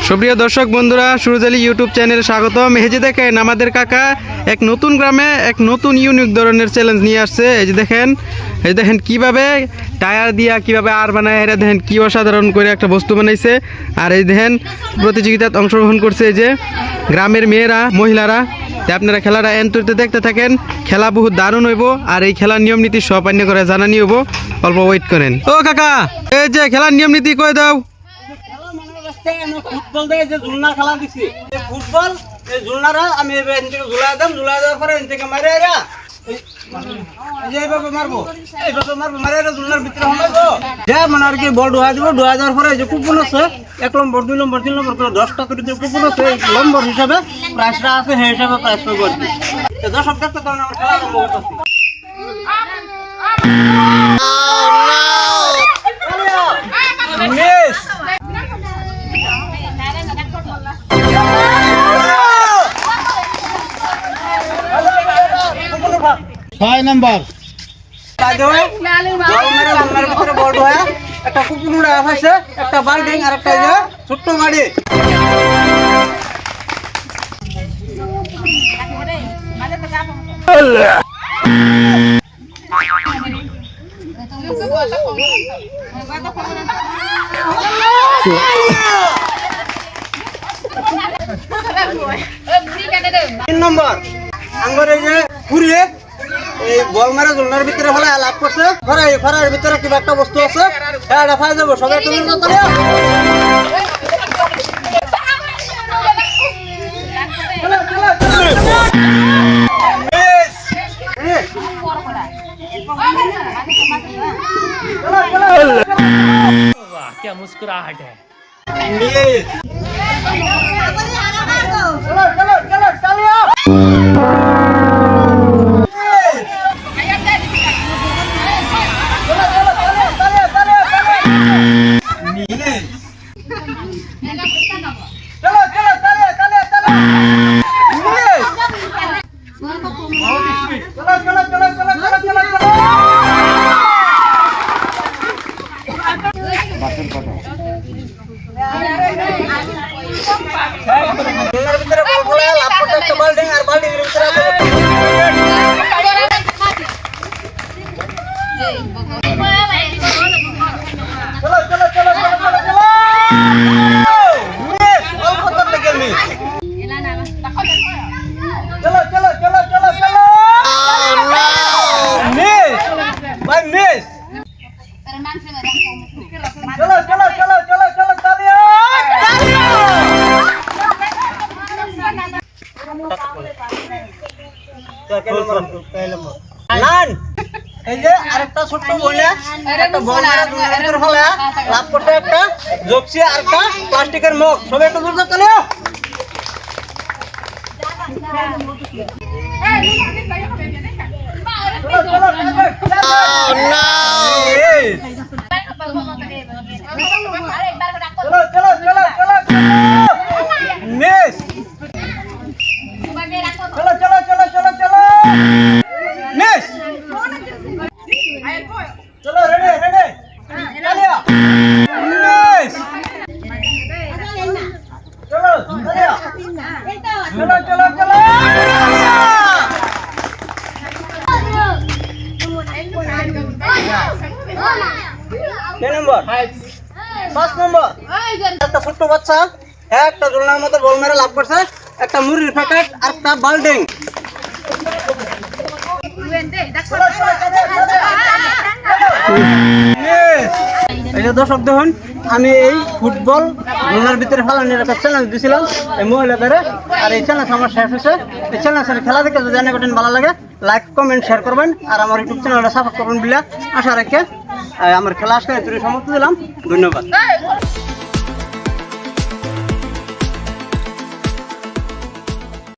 সুপ্রিয় দর্শক বন্ধুরা, সুরজ আলী ইউটিউব চ্যানেলে স্বাগতম। এই যে দেখেন আমাদের কাকা এক নতুন গ্রামে এক নতুন ইউনিক ধরনের চ্যালেঞ্জ নিয়ে আসছে। এই যে দেখেন কিভাবে টায়ার দিয়া কিভাবে আর বানায়, এরা দেখেন কি অসাধারণ করে একটা বস্তু বানাইছে। আর এই দেখেন প্রতিযোগিতায় অংশগ্রহণ করছে এই যে গ্রামের মেয়েরা, মহিলারা। আপনারা খেলাটা এন্টুরিতে দেখতে থাকেন। খেলা বহুত দারুণ হইব। আর এই খেলার নিয়ম নীতি সব অন্য করে জানানি হইব, অল্প ওয়েট করেন। ও কাকা, এই যে খেলার নিয়ম নীতি কয়ে দাও। ফুটবল দিয়ে যে ঝুলনা খেলা দিছি, ফুটবল এই ঝুলনারা আমি ঝুলাই দেওয়ার পরে থেকে মারে এইভাবে মারবো মারে ঝুলনার ভিতরে হলো যে মানে আর কি বল ডুয়া দিব। ডুয়া দেওয়ার পরে যে কুপন আছে 1 নম্বর 2 নম্বর 3 নম্বর করে 10টা করে যে কুপন আছে নম্বর হিসাবে প্রাইসটা আছে, সেই হিসাবে প্রাইস পাবো আর কি। দর্শক দেখতে পারেন আমার খেলা আরম্ভ করতেছি। 6 নম্বর একটা কুকুর উড়া আছে, একটা বাল্টিং আর একটা ছোট্ট গাড়ি। তিন নম্বর আঙ্গুর এই যে ঘুরিয়ে এই বল মারা ঝুলনার ভিতরে হলে লাভ করছে। ফরার ভিতরে কিবা একটা বস্তু আছে, এটা ফাই যাবো সবাই। তুমি क्या मुस्कुराहट है। এই যে আরেকটা ছোট্ট বইলা একটা বল মারা দুনিয়ার ফলে লাভ করতে একটা জপসি আর একটা প্লাস্টিকের মগ। সবাই একটু দূর চলে একটা ছোট্ট বাচ্চা একটা ঝুলনার মতো বল মেরে লাভ করছে, একটা মুড়ির প্যাকেট আর একটা বাল্টিং। এই যে দর্শক দেখুন, আমি এই ফুটবল ঝুলনার ভিতরে ফেলানোর একটা চ্যালেঞ্জ দিয়েছিলাম এই মহিলাদের। আর এই চ্যালেঞ্জ আমার শেষ হয়েছে। এই চ্যালেঞ্জের খেলা দেখে যদি জানা কঠিন ভালো লাগে, লাইক কমেন্ট শেয়ার করবেন আর আমার ইউটিউব চ্যানেলটা সাপোর্ট করবেন বলে আশা রেখে আমার খেলা আজকে সমাপ্ত দিলাম। ধন্যবাদ।